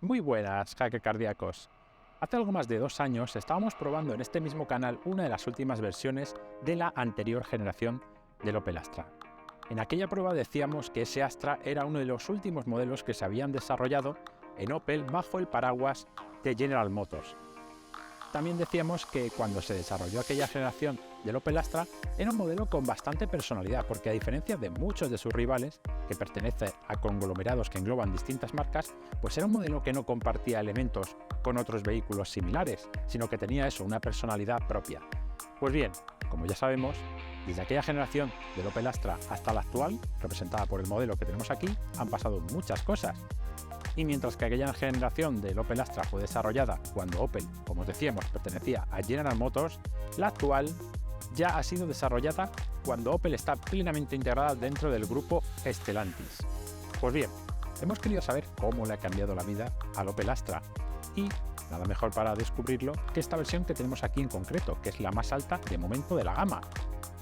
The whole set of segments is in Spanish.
Muy buenas, hacker cardíacos. Hace algo más de 2 años estábamos probando en este mismo canal una de las últimas versiones de la anterior generación del Opel Astra. En aquella prueba decíamos que ese Astra era uno de los últimos modelos que se habían desarrollado en Opel bajo el paraguas de General Motors. También decíamos que cuando se desarrolló aquella generación del Opel Astra era un modelo con bastante personalidad, porque a diferencia de muchos de sus rivales, que pertenecen a conglomerados que engloban distintas marcas, pues era un modelo que no compartía elementos con otros vehículos similares, sino que tenía una personalidad propia. Pues bien, como ya sabemos, desde aquella generación del Opel Astra hasta la actual, representada por el modelo que tenemos aquí, han pasado muchas cosas. Y mientras que aquella generación del Opel Astra fue desarrollada cuando Opel, como os decíamos, pertenecía a General Motors, la actual ya ha sido desarrollada cuando Opel está plenamente integrada dentro del grupo Stellantis. Pues bien, hemos querido saber cómo le ha cambiado la vida al Opel Astra y nada mejor para descubrirlo que esta versión que tenemos aquí en concreto, que es la más alta de momento de la gama.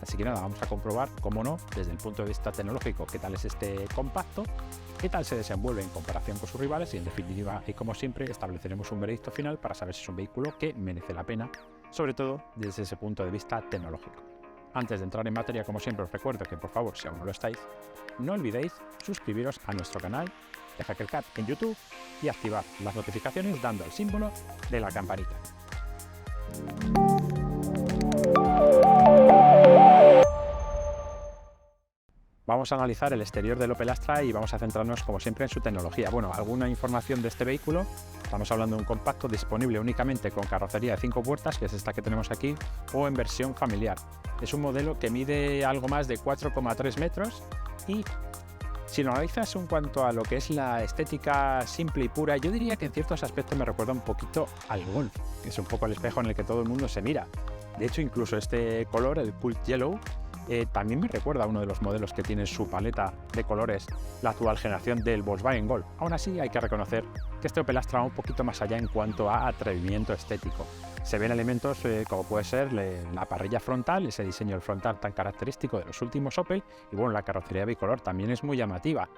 Así que nada, vamos a comprobar, cómo no, desde el punto de vista tecnológico, qué tal es este compacto, qué tal se desenvuelve en comparación con sus rivales y, en definitiva, y como siempre, estableceremos un veredicto final para saber si es un vehículo que merece la pena, sobre todo desde ese punto de vista tecnológico. Antes de entrar en materia, como siempre, os recuerdo que, por favor, si aún no lo estáis, no olvidéis suscribiros a nuestro canal de HackerCat en YouTube y activar las notificaciones dando al símbolo de la campanita. Vamos a analizar el exterior del Opel Astra y vamos a centrarnos, como siempre, en su tecnología. Bueno, alguna información de este vehículo. Estamos hablando de un compacto disponible únicamente con carrocería de 5 puertas, que es esta que tenemos aquí, o en versión familiar. Es un modelo que mide algo más de 4,3 metros y, si lo analizas en cuanto a lo que es la estética simple y pura, yo diría que en ciertos aspectos me recuerda un poquito al Golf, que es un poco el espejo en el que todo el mundo se mira. De hecho, incluso este color, el Cult Yellow, también me recuerda a uno de los modelos que tiene su paleta de colores la actual generación del Volkswagen Golf. Aún así, hay que reconocer que este Opel Astra va un poquito más allá en cuanto a atrevimiento estético. Se ven elementos como puede ser la parrilla frontal, ese diseño del frontal tan característico de los últimos Opel, y bueno, la carrocería bicolor también es muy llamativa.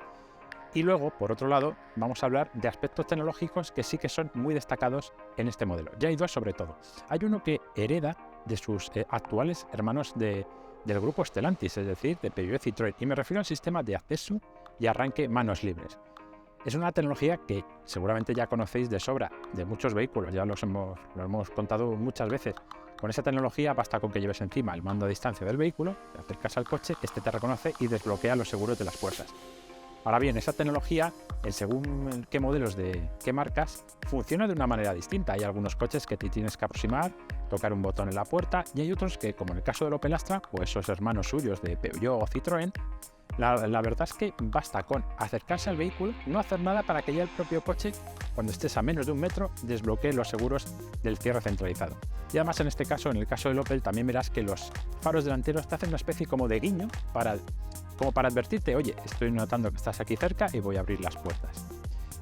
Y luego, por otro lado, vamos a hablar de aspectos tecnológicos que sí que son muy destacados en este modelo. Ya hay dos sobre todo. Hay uno que hereda de sus actuales hermanos del grupo Stellantis, es decir, de Peugeot y Citroën, y me refiero al sistema de acceso y arranque manos libres. Es una tecnología que seguramente ya conocéis de sobra de muchos vehículos, ya lo hemos contado muchas veces. Con esa tecnología basta con que lleves encima el mando a distancia del vehículo, te acercas al coche, este te reconoce y desbloquea los seguros de las puertas. Ahora bien, esa tecnología, según qué modelos de qué marcas, funciona de una manera distinta. Hay algunos coches que te tienes que aproximar, tocar un botón en la puerta, y hay otros que, como en el caso del Opel Astra, o esos hermanos suyos de Peugeot o Citroën, la verdad es que basta con acercarse al vehículo, no hacer nada para que ya el propio coche, cuando estés a menos de 1 metro, desbloquee los seguros del cierre centralizado. Y además, en este caso, en el caso del Opel, también verás que los faros delanteros te hacen una especie como de guiño como para advertirte: oye, estoy notando que estás aquí cerca y voy a abrir las puertas.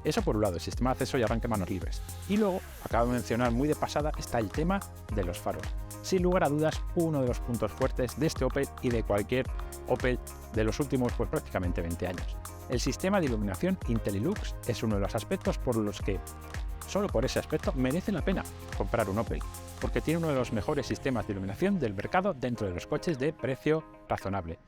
Eso por un lado, el sistema de acceso y arranque manos libres. Y luego, acabo de mencionar muy de pasada, está el tema de los faros. Sin lugar a dudas, uno de los puntos fuertes de este Opel y de cualquier Opel de los últimos prácticamente 20 años. El sistema de iluminación IntelliLux es uno de los aspectos por los que, solo por ese aspecto, merece la pena comprar un Opel, porque tiene uno de los mejores sistemas de iluminación del mercado dentro de los coches de precio razonable.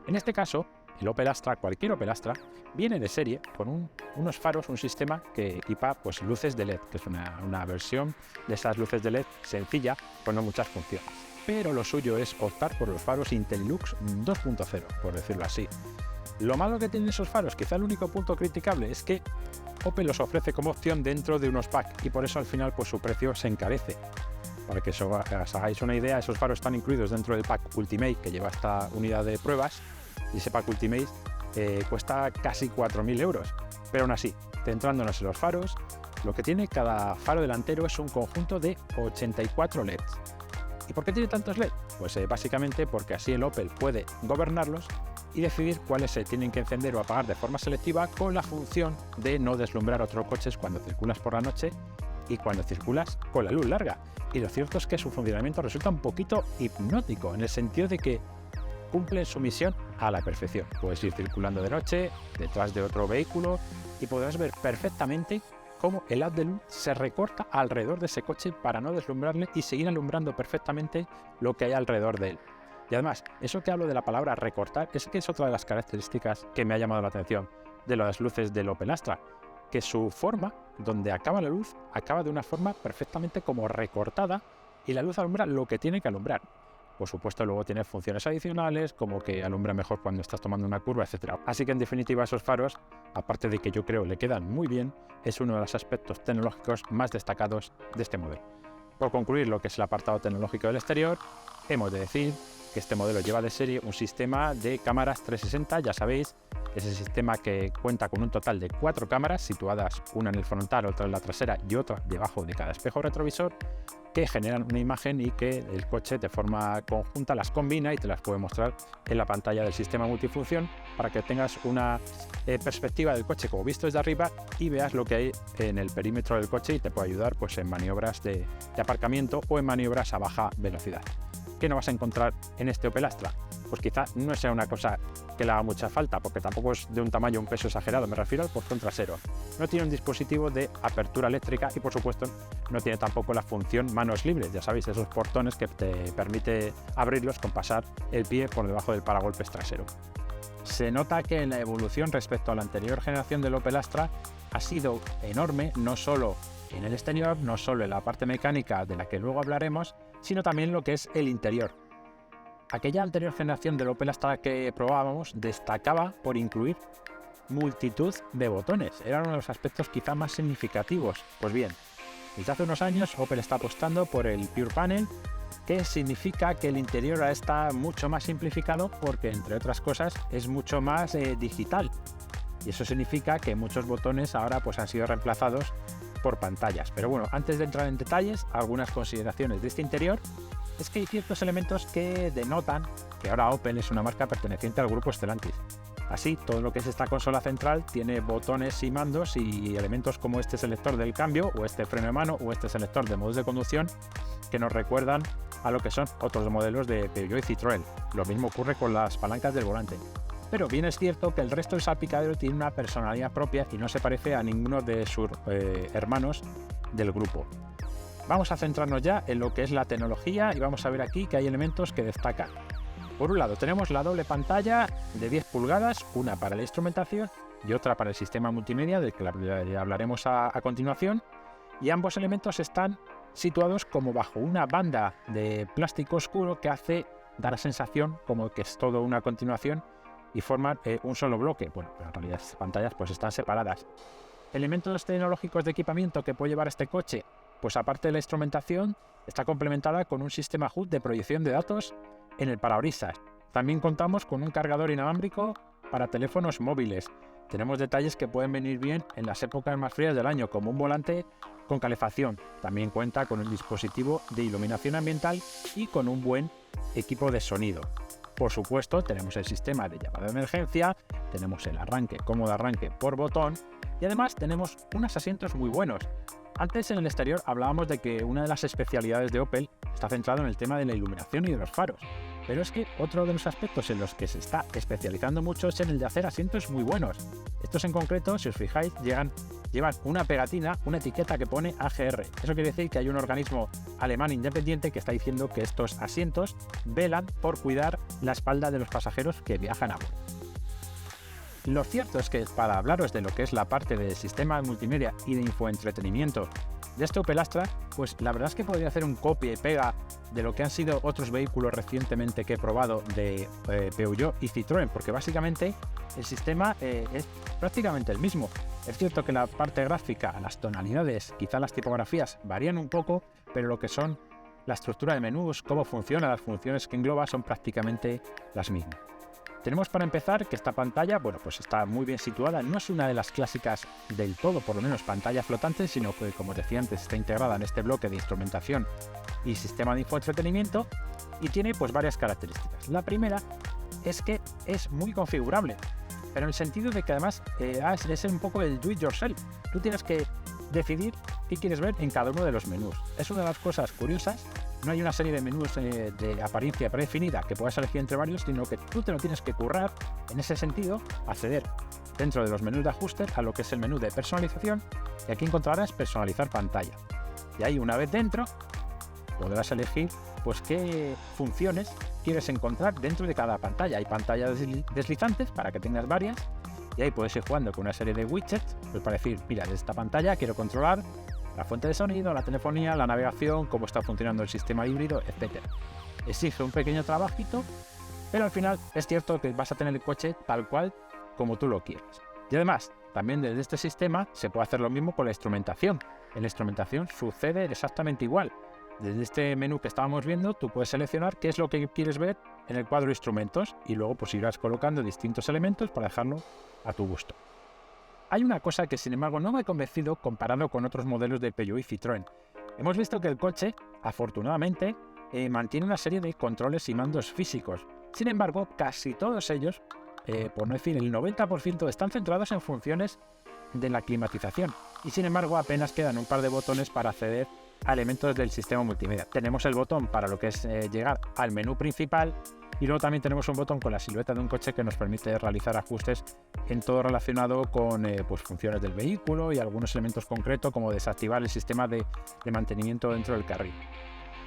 En este caso, el Opel Astra, cualquier Opel Astra, viene de serie con unos faros, un sistema que equipa luces de LED, que es una versión de esas luces de LED sencilla con no muchas funciones. Pero lo suyo es optar por los faros IntelliLux 2.0, por decirlo así. Lo malo que tienen esos faros, quizá el único punto criticable, es que Opel los ofrece como opción dentro de unos packs y por eso al final su precio se encarece. Para que os hagáis una idea, esos faros están incluidos dentro del pack Ultimate que lleva esta unidad de pruebas, y ese pack Ultimate cuesta casi 4.000 euros. Pero aún así, centrándonos en los faros, lo que tiene cada faro delantero es un conjunto de 84 LEDs. ¿Y por qué tiene tantos LEDs? Pues básicamente porque así el Opel puede gobernarlos y decidir cuáles se tienen que encender o apagar de forma selectiva, con la función de no deslumbrar otros coches cuando circulas por la noche y cuando circulas con la luz larga. Y lo cierto es que su funcionamiento resulta un poquito hipnótico, en el sentido de que cumplen su misión a la perfección. Puedes ir circulando de noche, detrás de otro vehículo, y podrás ver perfectamente cómo el haz de luz se recorta alrededor de ese coche para no deslumbrarle y seguir alumbrando perfectamente lo que hay alrededor de él. Y además, eso que hablo de la palabra recortar es que es otra de las características que me ha llamado la atención de las luces del Opel Astra, que su forma, donde acaba la luz, acaba de una forma perfectamente como recortada y la luz alumbra lo que tiene que alumbrar. Por supuesto, luego tiene funciones adicionales, como que alumbra mejor cuando estás tomando una curva, etc. Así que, en definitiva, esos faros, aparte de que yo creo le quedan muy bien, es uno de los aspectos tecnológicos más destacados de este modelo. Por concluir lo que es el apartado tecnológico del exterior, hemos de decir que este modelo lleva de serie un sistema de cámaras 360, ya sabéis, es el sistema que cuenta con un total de 4 cámaras situadas, una en el frontal, otra en la trasera y otra debajo de cada espejo retrovisor, que generan una imagen y que el coche de forma conjunta las combina y te las puede mostrar en la pantalla del sistema multifunción para que tengas una perspectiva del coche como visto desde arriba y veas lo que hay en el perímetro del coche y te puede ayudar pues, en maniobras de aparcamiento o en maniobras a baja velocidad. ¿Qué no vas a encontrar en este Opel Astra? Pues quizá no sea una cosa que le haga mucha falta, porque tampoco es de un tamaño o un peso exagerado, me refiero al portón trasero. No tiene un dispositivo de apertura eléctrica y, por supuesto, no tiene tampoco la función manos libres, ya sabéis, esos portones que te permite abrirlos con pasar el pie por debajo del paragolpes trasero. Se nota que la evolución respecto a la anterior generación del Opel Astra ha sido enorme, no solo en el exterior, no solo en la parte mecánica de la que luego hablaremos, sino también lo que es el interior. Aquella anterior generación del Opel Astra que probábamos destacaba por incluir multitud de botones, era uno de los aspectos quizá más significativos. Pues bien, desde hace unos años Opel está apostando por el Pure Panel, que significa que el interior ahora está mucho más simplificado porque, entre otras cosas, es mucho más digital. Y eso significa que muchos botones ahora pues, han sido reemplazados por pantallas. Pero bueno, antes de entrar en detalles, algunas consideraciones de este interior es que hay ciertos elementos que denotan que ahora Opel es una marca perteneciente al grupo Stellantis. Así, todo lo que es esta consola central tiene botones y mandos y elementos como este selector del cambio o este freno de mano o este selector de modos de conducción que nos recuerdan a lo que son otros modelos de Peugeot y Citroën. Lo mismo ocurre con las palancas del volante. Pero bien es cierto que el resto del salpicadero tiene una personalidad propia y no se parece a ninguno de sus hermanos del grupo. Vamos a centrarnos ya en lo que es la tecnología y vamos a ver aquí que hay elementos que destacan. Por un lado tenemos la doble pantalla de 10 pulgadas, una para la instrumentación y otra para el sistema multimedia del que hablaremos a continuación, y ambos elementos están situados como bajo una banda de plástico oscuro que hace dar la sensación como que es todo una continuación y forman un solo bloque. Bueno, pero en realidad estas pantallas pues están separadas. Elementos tecnológicos de equipamiento que puede llevar este coche, pues aparte de la instrumentación, está complementada con un sistema HUD de proyección de datos en el parabrisas. También contamos con un cargador inalámbrico para teléfonos móviles. Tenemos detalles que pueden venir bien en las épocas más frías del año, como un volante con calefacción. También cuenta con un dispositivo de iluminación ambiental y con un buen equipo de sonido. Por supuesto, tenemos el sistema de llamada de emergencia, tenemos el arranque, cómodo arranque por botón y además tenemos unos asientos muy buenos. Antes en el exterior hablábamos de que una de las especialidades de Opel está centrado en el tema de la iluminación y de los faros, pero es que otro de los aspectos en los que se está especializando mucho es en el de hacer asientos muy buenos. Estos en concreto, si os fijáis, llevan una pegatina, una etiqueta que pone AGR. Eso quiere decir que hay un organismo alemán independiente que está diciendo que estos asientos velan por cuidar la espalda de los pasajeros que viajan a bordo. Lo cierto es que para hablaros de lo que es la parte del sistema multimedia y de infoentretenimiento de este Opel Astra, pues la verdad es que podría hacer un copia y pega de lo que han sido otros vehículos recientemente que he probado de Peugeot y Citroën, porque básicamente el sistema es prácticamente el mismo. Es cierto que la parte gráfica, las tonalidades, quizá las tipografías varían un poco, pero lo que son la estructura de menús, cómo funciona, las funciones que engloba son prácticamente las mismas. Tenemos para empezar que esta pantalla, bueno, pues está muy bien situada, no es una de las clásicas del todo, por lo menos pantalla flotante, sino que, como decía antes, está integrada en este bloque de instrumentación y sistema de infoentretenimiento y tiene pues varias características. La primera es que es muy configurable, pero en el sentido de que además es un poco el do it yourself. Tú tienes que decidir qué quieres ver en cada uno de los menús. Es una de las cosas curiosas. No hay una serie de menús de apariencia predefinida que puedas elegir entre varios, sino que tú te lo tienes que currar en ese sentido, acceder dentro de los menús de ajuste a lo que es el menú de personalización, y aquí encontrarás personalizar pantalla. Y ahí, una vez dentro, podrás elegir pues qué funciones quieres encontrar dentro de cada pantalla. Hay pantallas deslizantes para que tengas varias, y ahí puedes ir jugando con una serie de widgets pues para decir, mira, de esta pantalla quiero controlar la fuente de sonido, la telefonía, la navegación, cómo está funcionando el sistema híbrido, etc. Exige un pequeño trabajito, pero al final es cierto que vas a tener el coche tal cual como tú lo quieras. Y además, también desde este sistema se puede hacer lo mismo con la instrumentación. En la instrumentación sucede exactamente igual. Desde este menú que estábamos viendo, tú puedes seleccionar qué es lo que quieres ver en el cuadro de instrumentos y luego pues irás colocando distintos elementos para dejarlo a tu gusto. Hay una cosa que sin embargo no me ha convencido comparado con otros modelos de Peugeot y Citroën. Hemos visto que el coche, afortunadamente, mantiene una serie de controles y mandos físicos. Sin embargo, casi todos ellos, por no decir el 90%, están centrados en funciones de la climatización. Y sin embargo, apenas quedan un par de botones para acceder a elementos del sistema multimedia. Tenemos el botón para lo que es llegar al menú principal, y luego también tenemos un botón con la silueta de un coche que nos permite realizar ajustes en todo relacionado con pues funciones del vehículo y algunos elementos concretos como desactivar el sistema de mantenimiento dentro del carril.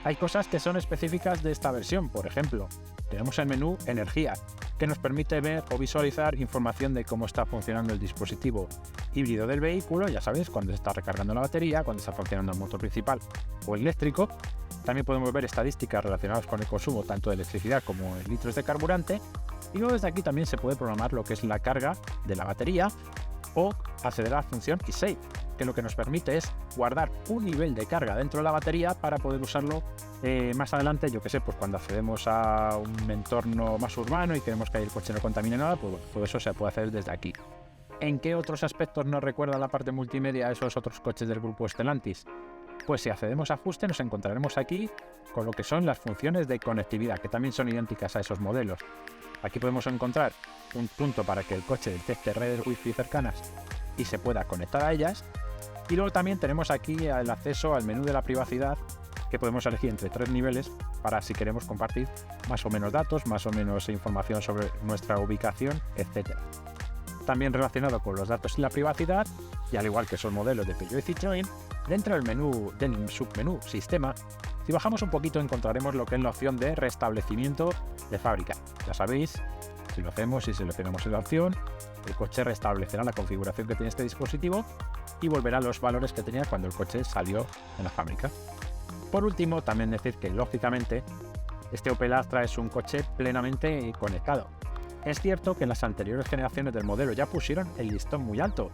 Hay cosas que son específicas de esta versión. Por ejemplo, tenemos el menú Energía, que nos permite ver o visualizar información de cómo está funcionando el dispositivo híbrido del vehículo, ya sabéis, cuando se está recargando la batería, cuando está funcionando el motor principal o eléctrico. También podemos ver estadísticas relacionadas con el consumo tanto de electricidad como en litros de carburante. Y luego desde aquí también se puede programar lo que es la carga de la batería o acceder a la función eSave, que lo que nos permite es guardar un nivel de carga dentro de la batería para poder usarlo más adelante, yo que sé, pues cuando accedemos a un entorno más urbano y queremos que el coche no contamine nada, pues bueno, todo eso se puede hacer desde aquí. ¿En qué otros aspectos nos recuerda la parte multimedia a esos otros coches del grupo Stellantis? Pues si accedemos a ajuste nos encontraremos aquí con lo que son las funciones de conectividad, que también son idénticas a esos modelos. Aquí podemos encontrar un punto para que el coche detecte redes Wi-Fi cercanas y se pueda conectar a ellas. Y luego también tenemos aquí el acceso al menú de la privacidad, que podemos elegir entre 3 niveles para si queremos compartir más o menos datos, más o menos información sobre nuestra ubicación, etc. También relacionado con los datos y la privacidad, y al igual que son modelos de Peugeot y Citroën, dentro del submenú Sistema, si bajamos un poquito encontraremos lo que es la opción de restablecimiento de fábrica. Ya sabéis, si lo hacemos y seleccionamos la opción, el coche restablecerá la configuración que tiene este dispositivo y volverá a los valores que tenía cuando el coche salió de la fábrica. Por último, también decir que lógicamente este Opel Astra es un coche plenamente conectado. Es cierto que en las anteriores generaciones del modelo ya pusieron el listón muy alto.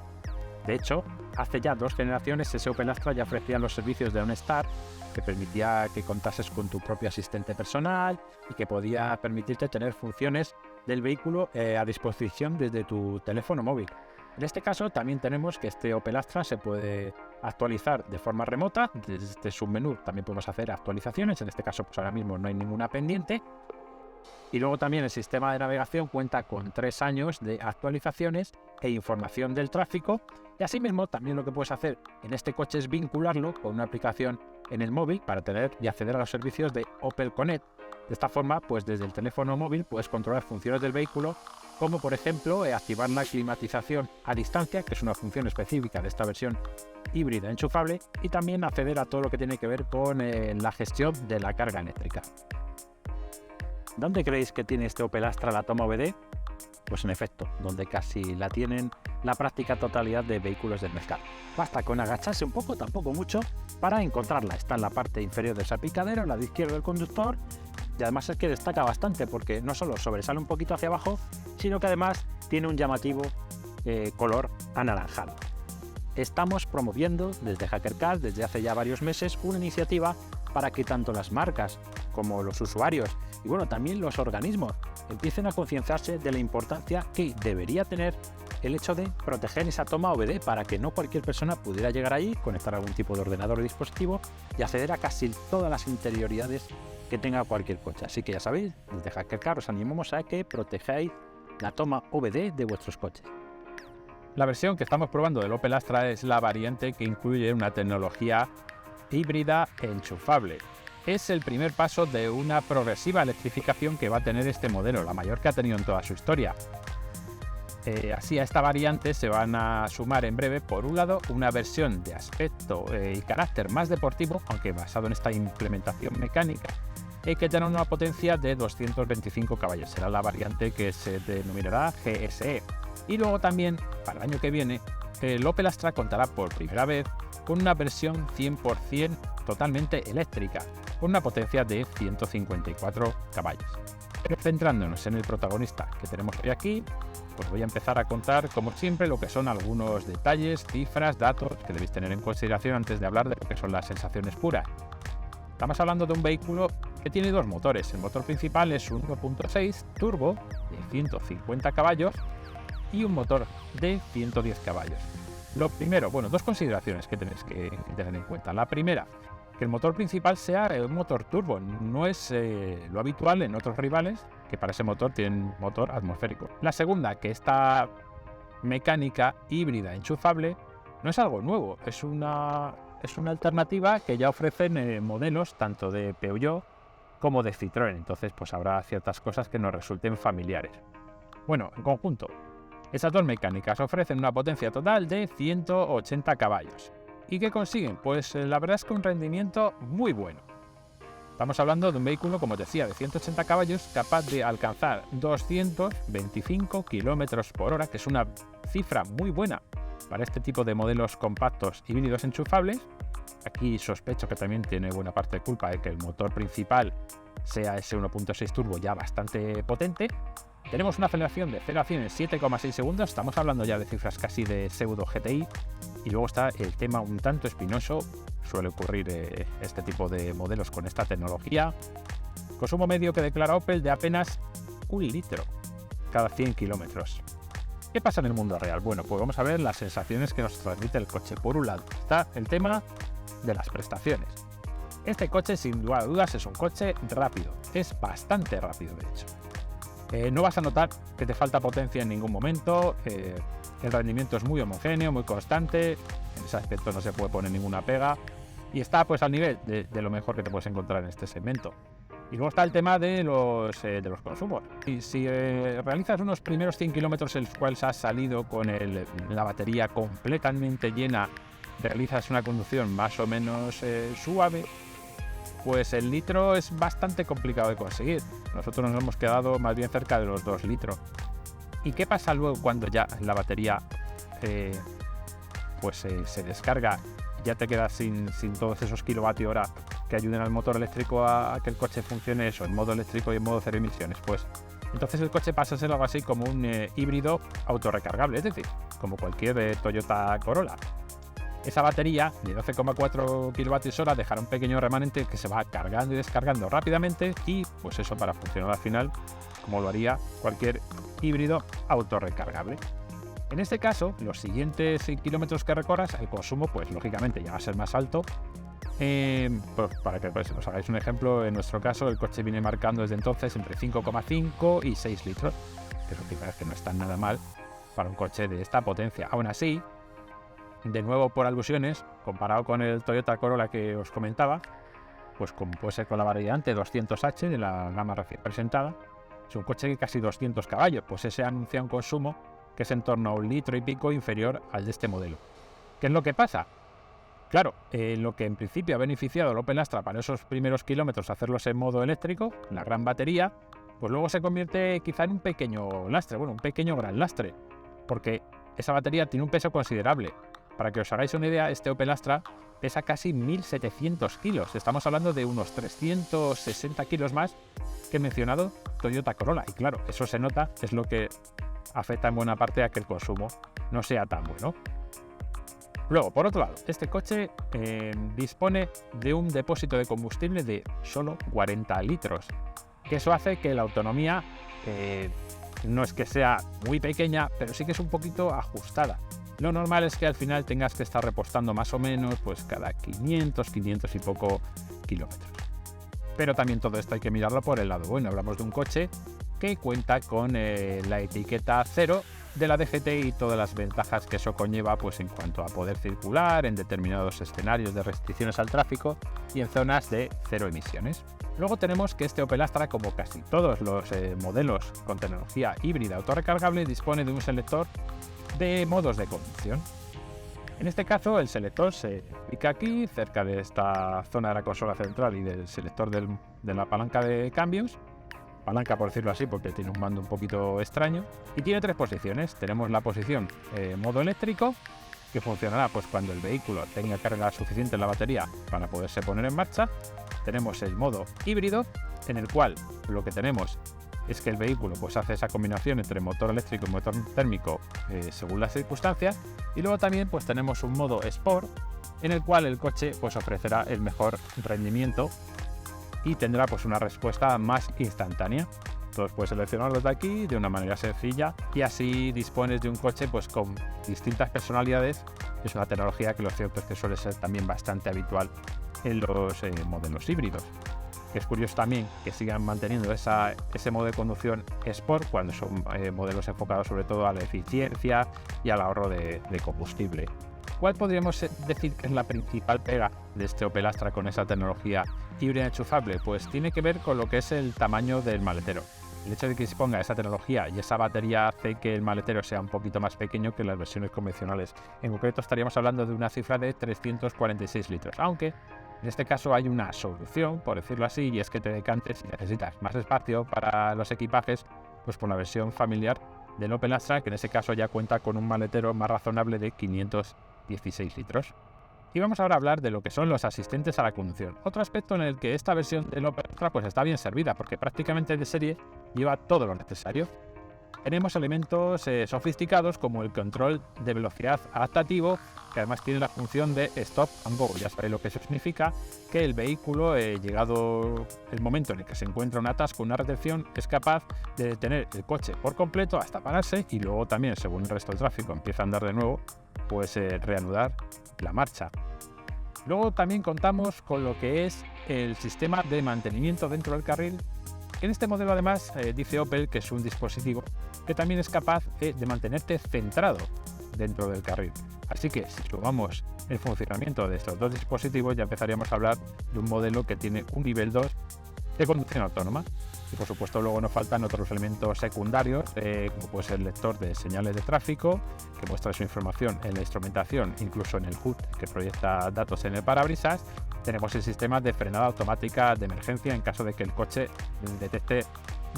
De hecho, hace ya 2 generaciones ese Opel Astra ya ofrecía los servicios de OnStar, que permitía que contases con tu propio asistente personal y que podía permitirte tener funciones del vehículo a disposición desde tu teléfono móvil. En este caso también tenemos que este Opel Astra se puede actualizar de forma remota. Desde este submenú también podemos hacer actualizaciones, en este caso pues ahora mismo no hay ninguna pendiente. Y luego también el sistema de navegación cuenta con 3 años de actualizaciones e información del tráfico. Y asimismo también lo que puedes hacer en este coche es vincularlo con una aplicación en el móvil para tener y acceder a los servicios de Opel Connect. De esta forma, pues desde el teléfono móvil puedes controlar funciones del vehículo, como por ejemplo activar la climatización a distancia, que es una función específica de esta versión híbrida enchufable, y también acceder a todo lo que tiene que ver con la gestión de la carga eléctrica. ¿Dónde creéis que tiene este Opel Astra la toma OBD? Pues en efecto, donde casi la tienen la práctica totalidad de vehículos del mercado. Basta con agacharse un poco, tampoco mucho, para encontrarla. Está en la parte inferior del salpicadero, en la de izquierda del conductor, y además es que destaca bastante porque no solo sobresale un poquito hacia abajo, sino que además tiene un llamativo color anaranjado. Estamos promoviendo desde HackerCard, desde hace ya varios meses, una iniciativa para que tanto las marcas como los usuarios y bueno, también los organismos empiecen a concienciarse de la importancia que debería tener el hecho de proteger esa toma OBD para que no cualquier persona pudiera llegar ahí, conectar algún tipo de ordenador o dispositivo y acceder a casi todas las interioridades que tenga cualquier coche. Así que ya sabéis, desde HackerCard os animamos a que protejáis la toma OBD de vuestros coches. La versión que estamos probando del Opel Astra es la variante que incluye una tecnología híbrida enchufable. Es el primer paso de una progresiva electrificación que va a tener este modelo, la mayor que ha tenido en toda su historia. Así a esta variante se van a sumar en breve, por un lado, una versión de aspecto y carácter más deportivo, aunque basado en esta implementación mecánica, que tendrá una potencia de 225 caballos. Será la variante que se denominará GSE. Y luego también, para el año que viene, el Opel Astra contará por primera vez con una versión 100% totalmente eléctrica, con una potencia de 154 caballos. Pero centrándonos en el protagonista que tenemos hoy aquí, pues voy a empezar a contar, como siempre, lo que son algunos detalles, cifras, datos que debéis tener en consideración antes de hablar de lo que son las sensaciones puras. Estamos hablando de un vehículo que tiene dos motores. El motor principal es un 1.6 turbo de 150 caballos y un motor de 110 caballos. Lo primero, dos consideraciones que tenéis que tener en cuenta. La primera, que el motor principal sea un motor turbo. No es lo habitual en otros rivales, que para ese motor tienen motor atmosférico. La segunda, que esta mecánica híbrida enchufable no es algo nuevo, es una alternativa que ya ofrecen modelos tanto de Peugeot como de Citroën. Entonces pues habrá ciertas cosas que nos resulten familiares. Bueno, en conjunto, esas dos mecánicas ofrecen una potencia total de 180 caballos. ¿Y qué consiguen? Pues la verdad es que un rendimiento muy bueno. Estamos hablando de un vehículo, como os decía, de 180 caballos, capaz de alcanzar 225 km por hora, que es una cifra muy buena para este tipo de modelos compactos híbridos enchufables. Aquí sospecho que también tiene buena parte de culpa de que el motor principal sea ese 1.6 turbo ya bastante potente. Tenemos una aceleración de 0 a 100 en 7,6 segundos, estamos hablando ya de cifras casi de pseudo GTI. Y luego está el tema un tanto espinoso, suele ocurrir este tipo de modelos con esta tecnología. Consumo medio que declara Opel de apenas 1 litro cada 100 kilómetros. ¿Qué pasa en el mundo real? Bueno, pues vamos a ver las sensaciones que nos transmite el coche. Por un lado está el tema de las prestaciones. Este coche, sin lugar a dudas, es un coche rápido, es bastante rápido de hecho. No vas a notar que te falta potencia en ningún momento, el rendimiento es muy homogéneo, muy constante, en ese aspecto no se puede poner ninguna pega y está pues al nivel de lo mejor que te puedes encontrar en este segmento. Y luego está el tema de los consumos. Y si realizas unos primeros 100 kilómetros en los cuales has salido con la batería completamente llena, realizas una conducción más o menos suave, pues el litro es bastante complicado de conseguir. Nosotros nos hemos quedado más bien cerca de los 2 litros. ¿Y qué pasa luego cuando ya la batería se descarga? Ya te quedas sin todos esos kilovatios hora que ayuden al motor eléctrico a que el coche funcione eso, en modo eléctrico y en modo cero emisiones. Pues entonces el coche pasa a ser algo así como un híbrido autorrecargable, es decir, como cualquier Toyota Corolla. Esa batería de 12,4 kWh dejará un pequeño remanente que se va cargando y descargando rápidamente y pues eso para funcionar al final como lo haría cualquier híbrido autorrecargable. En este caso, los siguientes kilómetros que recorras, el consumo pues lógicamente ya va a ser más alto. Pues para que os hagáis un ejemplo, en nuestro caso el coche viene marcando desde entonces entre 5,5 y 6 litros, que eso quizás que no está nada mal para un coche de esta potencia. Aún así, de nuevo por alusiones, comparado con el Toyota Corolla que os comentaba, pues como puede ser con la variante 200H de la gama recién presentada, es un coche de casi 200 caballos, pues ese anuncia un consumo que es en torno a 1 litro y pico inferior al de este modelo. ¿Qué es lo que pasa? Claro, lo que en principio ha beneficiado al Opel Astra para esos primeros kilómetros hacerlos en modo eléctrico, la gran batería, pues luego se convierte quizá en un pequeño lastre, un pequeño gran lastre, porque esa batería tiene un peso considerable. Para que os hagáis una idea, este Opel Astra pesa casi 1.700 kilos. Estamos hablando de unos 360 kilos más que el mencionado Toyota Corolla. Y claro, eso se nota, es lo que afecta en buena parte a que el consumo no sea tan bueno. Luego, por otro lado, este coche dispone de un depósito de combustible de solo 40 litros. Que eso hace que la autonomía no es que sea muy pequeña, pero sí que es un poquito ajustada. Lo normal es que al final tengas que estar repostando más o menos pues cada 500 y poco kilómetros. Pero también todo esto hay que mirarlo por el lado bueno. Hablamos de un coche que cuenta con la etiqueta 0 de la DGT y todas las ventajas que eso conlleva pues en cuanto a poder circular en determinados escenarios de restricciones al tráfico y en zonas de cero emisiones. Luego tenemos que este Opel Astra, como casi todos los modelos con tecnología híbrida autorrecargable, dispone de un selector de modos de conducción. En este caso, el selector se ubica aquí, cerca de esta zona de la consola central y del selector de la palanca de cambios. Palanca, por decirlo así, porque tiene un mando un poquito extraño. Y tiene 3 posiciones. Tenemos la posición modo eléctrico, que funcionará pues cuando el vehículo tenga carga suficiente en la batería para poderse poner en marcha. Tenemos el modo híbrido, en el cual lo que tenemos es que el vehículo pues hace esa combinación entre motor eléctrico y motor térmico según las circunstancias. Y luego también pues tenemos un modo Sport, en el cual el coche pues ofrecerá el mejor rendimiento y tendrá pues una respuesta más instantánea. Entonces puedes seleccionarlos de aquí de una manera sencilla y así dispones de un coche pues con distintas personalidades. Es una tecnología que lo cierto es que suele ser también bastante habitual en los modelos híbridos. Es curioso también que sigan manteniendo ese modo de conducción Sport cuando son modelos enfocados sobre todo a la eficiencia y al ahorro de combustible. ¿Cuál podríamos decir que es la principal pega de este Opel Astra con esa tecnología híbrida enchufable? Pues tiene que ver con lo que es el tamaño del maletero. El hecho de que se ponga esa tecnología y esa batería hace que el maletero sea un poquito más pequeño que las versiones convencionales. En concreto estaríamos hablando de una cifra de 346 litros, aunque en este caso hay una solución, por decirlo así, y es que te decantes si necesitas más espacio para los equipajes, pues por la versión familiar del Opel Astra, que en ese caso ya cuenta con un maletero más razonable de 516 litros. Y vamos ahora a hablar de lo que son los asistentes a la conducción. Otro aspecto en el que esta versión del Opel Astra pues está bien servida, porque prácticamente de serie lleva todo lo necesario. Tenemos elementos sofisticados como el control de velocidad adaptativo, que además tiene la función de Stop and Go. Ya sabéis lo que eso significa, que el vehículo, llegado el momento en el que se encuentra un atasco, una retención, es capaz de detener el coche por completo hasta pararse y luego también, según el resto del tráfico empieza a andar de nuevo, pues reanudar la marcha. Luego también contamos con lo que es el sistema de mantenimiento dentro del carril. En este modelo además dice Opel que es un dispositivo que también es capaz de mantenerte centrado dentro del carril. Así que si sumamos el funcionamiento de estos dos dispositivos ya empezaríamos a hablar de un modelo que tiene un nivel 2 de conducción autónoma. Y por supuesto luego nos faltan otros elementos secundarios como puede ser el lector de señales de tráfico que muestra su información en la instrumentación, incluso en el HUD que proyecta datos en el parabrisas. Tenemos el sistema de frenada automática de emergencia en caso de que el coche detecte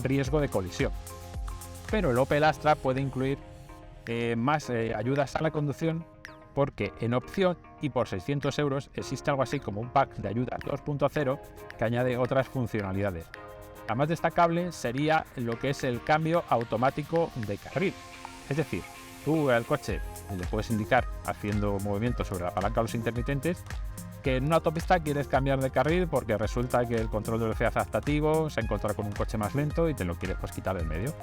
riesgo de colisión. Pero el Opel Astra puede incluir más ayudas a la conducción porque en opción y por 600 euros existe algo así como un pack de ayuda 2.0 que añade otras funcionalidades. La más destacable sería lo que es el cambio automático de carril. Es decir, tú al coche le puedes indicar haciendo movimientos sobre la palanca de los intermitentes que en una autopista quieres cambiar de carril porque resulta que el control de velocidad adaptativo se ha encontrado con un coche más lento y te lo quieres pues quitar del medio.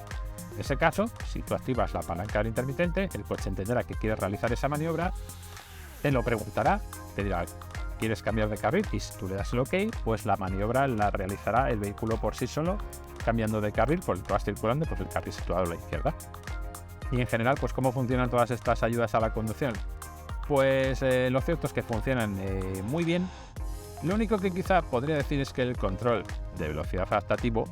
En ese caso, si tú activas la palanca del intermitente, el coche entenderá que quieres realizar esa maniobra, te lo preguntará, te dirá ¿quieres cambiar de carril? Y si tú le das el OK, pues la maniobra la realizará el vehículo por sí solo, cambiando de carril por el que vas circulando, pues el carril situado a la izquierda. Y en general, pues ¿cómo funcionan todas estas ayudas a la conducción? Pues lo cierto es que funcionan muy bien. Lo único que quizá podría decir es que el control de velocidad adaptativo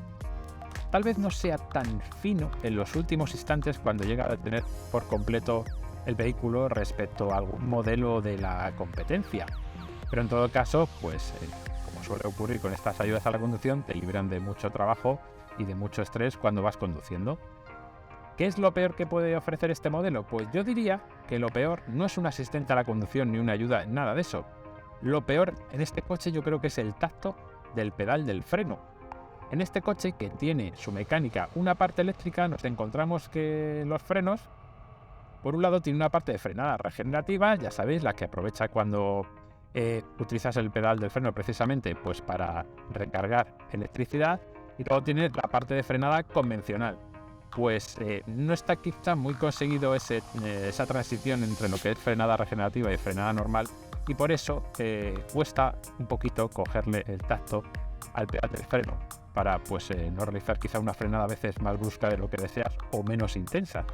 tal vez no sea tan fino en los últimos instantes cuando llega a detener por completo el vehículo respecto a algún modelo de la competencia. Pero en todo caso, pues como suele ocurrir con estas ayudas a la conducción, te libran de mucho trabajo y de mucho estrés cuando vas conduciendo. ¿Qué es lo peor que puede ofrecer este modelo? Pues yo diría que lo peor no es un asistente a la conducción ni una ayuda, nada de eso. Lo peor en este coche yo creo que es el tacto del pedal del freno. En este coche, que tiene su mecánica una parte eléctrica, nos encontramos que los frenos, por un lado, tiene una parte de frenada regenerativa, ya sabéis, la que aprovecha cuando utilizas el pedal del freno precisamente pues para recargar electricidad, y luego tiene la parte de frenada convencional. Pues no está quizá muy conseguido esa transición entre lo que es frenada regenerativa y frenada normal, y por eso cuesta un poquito cogerle el tacto al pedal del freno para pues no realizar quizá una frenada a veces más brusca de lo que deseas o menos intensa.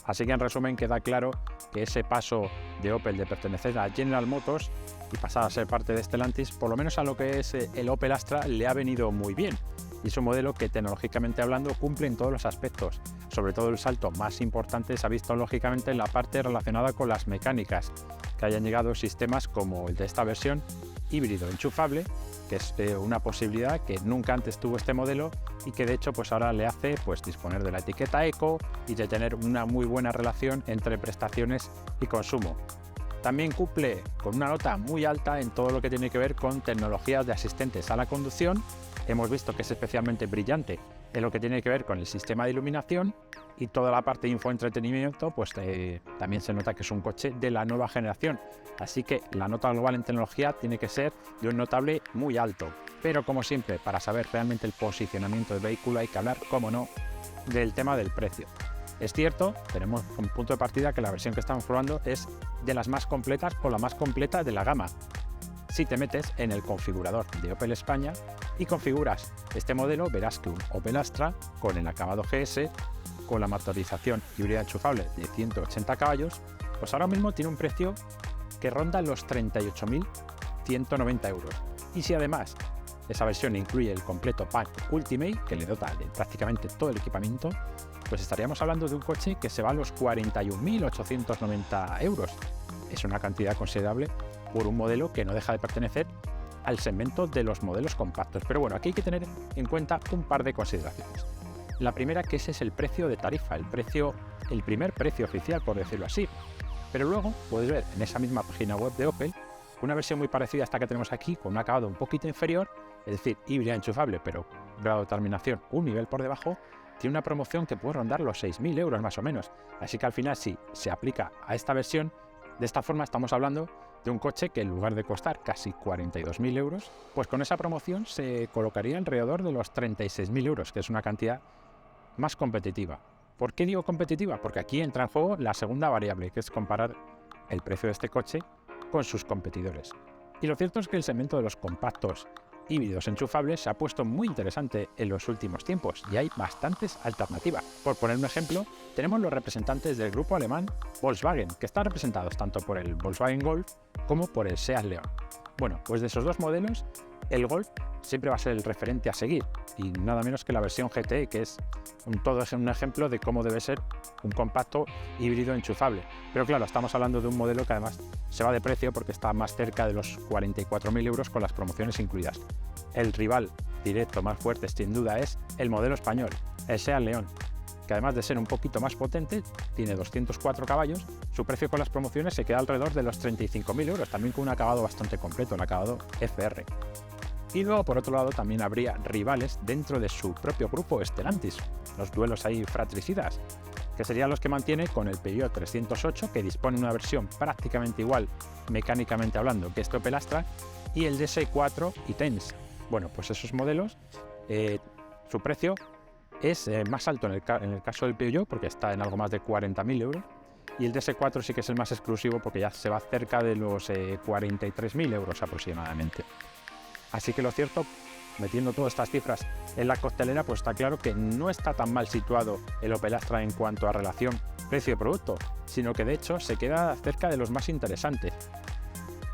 Así que en resumen queda claro que ese paso de Opel de pertenecer a General Motors y pasar a ser parte de Stellantis, por lo menos a lo que es el Opel Astra, le ha venido muy bien. Y es un modelo que tecnológicamente hablando cumple en todos los aspectos. Sobre todo el salto más importante se ha visto lógicamente en la parte relacionada con las mecánicas, que hayan llegado sistemas como el de esta versión híbrido enchufable, que es una posibilidad que nunca antes tuvo este modelo y que de hecho pues ahora le hace pues disponer de la etiqueta Eco y de tener una muy buena relación entre prestaciones y consumo. También cumple con una nota muy alta en todo lo que tiene que ver con tecnologías de asistentes a la conducción. Hemos visto que es especialmente brillante en lo que tiene que ver con el sistema de iluminación y toda la parte de infoentretenimiento, pues también se nota que es un coche de la nueva generación. Así que la nota global en tecnología tiene que ser de un notable muy alto. Pero como siempre, para saber realmente el posicionamiento del vehículo hay que hablar, como no, del tema del precio. Es cierto, tenemos un punto de partida que la versión que estamos probando es de las más completas o la más completa de la gama. Si te metes en el configurador de Opel España y configuras este modelo, verás que un Opel Astra con el acabado GS, con la motorización híbrida enchufable de 180 caballos, pues ahora mismo tiene un precio que ronda los 38.190 euros. Y si además esa versión incluye el completo pack Ultimate, que le dota de prácticamente todo el equipamiento, pues estaríamos hablando de un coche que se va a los 41.890 euros. Es una cantidad considerable por un modelo que no deja de pertenecer al segmento de los modelos compactos. Pero bueno, aquí hay que tener en cuenta un par de consideraciones. La primera, que ese es el precio de tarifa, el primer precio oficial, por decirlo así. Pero luego puedes ver en esa misma página web de Opel una versión muy parecida a esta que tenemos aquí, con un acabado un poquito inferior, es decir, híbrida enchufable, pero grado de terminación un nivel por debajo, tiene una promoción que puede rondar los 6.000 euros más o menos. Así que al final, si se aplica a esta versión, de esta forma estamos hablando de un coche que en lugar de costar casi 42.000 euros, pues con esa promoción se colocaría alrededor de los 36.000 euros, que es una cantidad más competitiva. ¿Por qué digo competitiva? Porque aquí entra en juego la segunda variable, que es comparar el precio de este coche con sus competidores. Y lo cierto es que el segmento de los compactos híbridos enchufables se ha puesto muy interesante en los últimos tiempos y hay bastantes alternativas. Por poner un ejemplo, tenemos los representantes del grupo alemán Volkswagen, que están representados tanto por el Volkswagen Golf como por el Seat León. Bueno, pues de esos dos modelos, el Golf siempre va a ser el referente a seguir y nada menos que la versión GTE, que es un ejemplo de cómo debe ser un compacto híbrido enchufable. Pero claro, estamos hablando de un modelo que además se va de precio porque está más cerca de los 44.000 euros con las promociones incluidas. El rival directo más fuerte sin duda es el modelo español, el Seat León, que además de ser un poquito más potente, tiene 204 caballos, su precio con las promociones se queda alrededor de los 35.000 euros, también con un acabado bastante completo, el acabado FR. Y luego, por otro lado, también habría rivales dentro de su propio grupo Stellantis, los duelos ahí fratricidas, que serían los que mantiene con el Peugeot 308, que dispone de una versión prácticamente igual, mecánicamente hablando, que este Opel Astra, y el DS4 y Tense. Bueno, pues esos modelos, su precio es más alto en el caso del Peugeot, porque está en algo más de 40.000 euros, y el DS4 sí que es el más exclusivo, porque ya se va cerca de los 43.000 euros aproximadamente. Así que lo cierto, metiendo todas estas cifras en la costelera, pues está claro que no está tan mal situado el Opel Astra en cuanto a relación precio-producto, sino que de hecho se queda cerca de los más interesantes.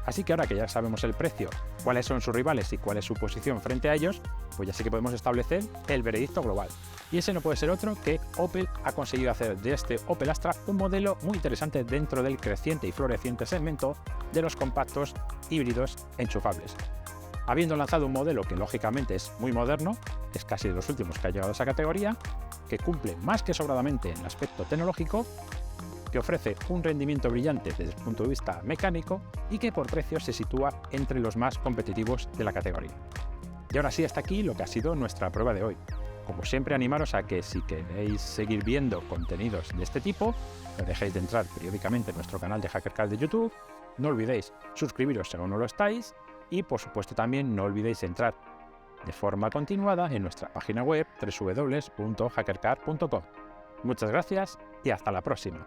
Así que ahora que ya sabemos el precio, cuáles son sus rivales y cuál es su posición frente a ellos, pues ya sí que podemos establecer el veredicto global. Y ese no puede ser otro que Opel ha conseguido hacer de este Opel Astra un modelo muy interesante dentro del creciente y floreciente segmento de los compactos híbridos enchufables. Habiendo lanzado un modelo que lógicamente es muy moderno, es casi de los últimos que ha llegado a esa categoría, que cumple más que sobradamente en el aspecto tecnológico, que ofrece un rendimiento brillante desde el punto de vista mecánico y que por precio se sitúa entre los más competitivos de la categoría. Y ahora sí, hasta aquí lo que ha sido nuestra prueba de hoy. Como siempre, animaros a que si queréis seguir viendo contenidos de este tipo, no dejéis de entrar periódicamente en nuestro canal de HackerCard de YouTube, no olvidéis suscribiros si aún no lo estáis, y por supuesto también no olvidéis entrar de forma continuada en nuestra página web www.hackercard.com. Muchas gracias y hasta la próxima.